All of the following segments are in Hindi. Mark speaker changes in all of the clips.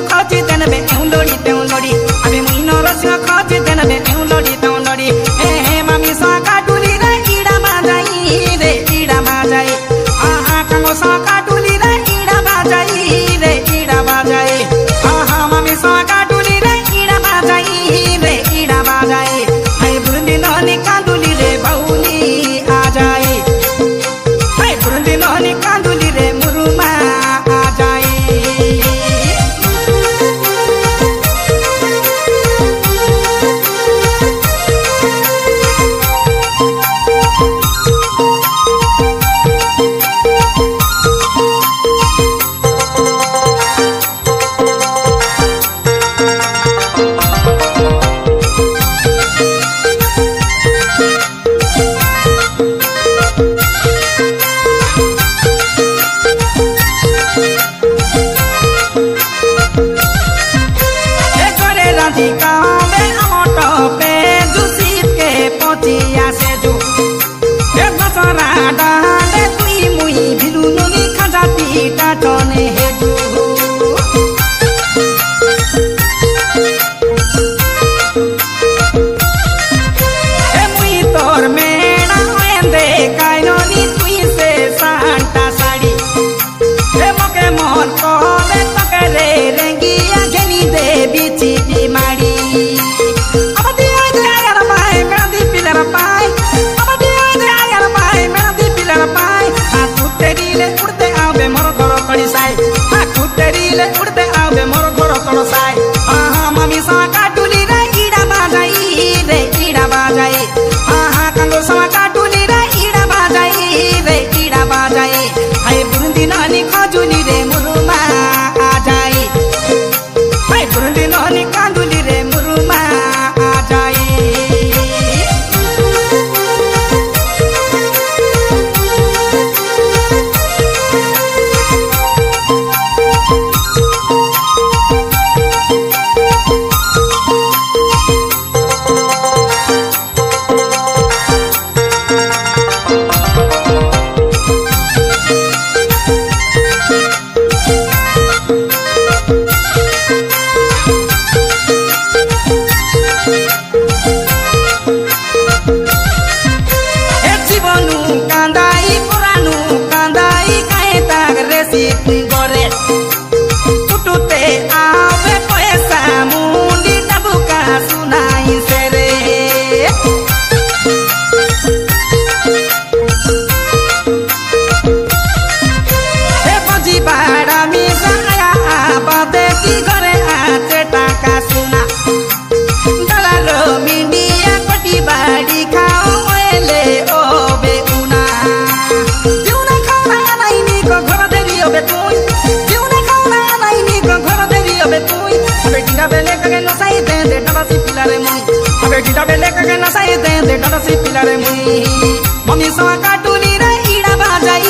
Speaker 1: खोजी देन बे त्यों लोड़ी अबे मुई नरसिंह खोजी देन बे त्यों लोड़ी हे मामी सा काटुली रे ईड़ा बाजाई आहा कांगो सा काटुली रे ईड़ा बाजाई आहा मामी सा काटुली रे ईड़ा बाजाई हाय बुरुंदी नहनी कांदुली रे बाउली आ जाए हाय बुरुंदी नहनी कांदुली रे मुरुमा आ जाए उड़ते आवे मोर घर तोड़ साई आहा मामी सा काटुली रे ईड़ा बाजाई आहा कांगो सा काटुली रे ईड़ा बाजाई हाय बुरुंदी नहनी खोजुली रे मुरुमा आ जाई हाय बुरुंदी नहनी कांदुली रे मुरुमा आ जाई मम्मी सवा काटुली रे ईड़ा बाजाई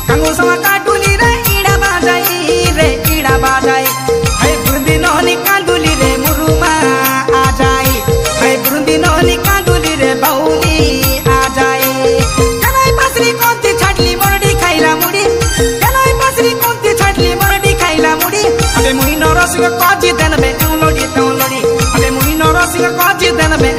Speaker 1: कांगो सवा काटुली रे ईड़ा बाजाई हाय बुरुंदी नहनी कांदुली रे मुरुमा आ जाए हाय बुरुंदी नहनी कांदुली रे बाउली आ जाए कनाई पासरी कोंती छाटली मोरडी खाइला मुड़ी कनाई पासरी कोंती छाटली मोरडी खाइला मुड़ी अबे मुई नरसिंह खोजी देन बे त्यों लोड़ी अबे मुई नरसिंह खोजी देन बे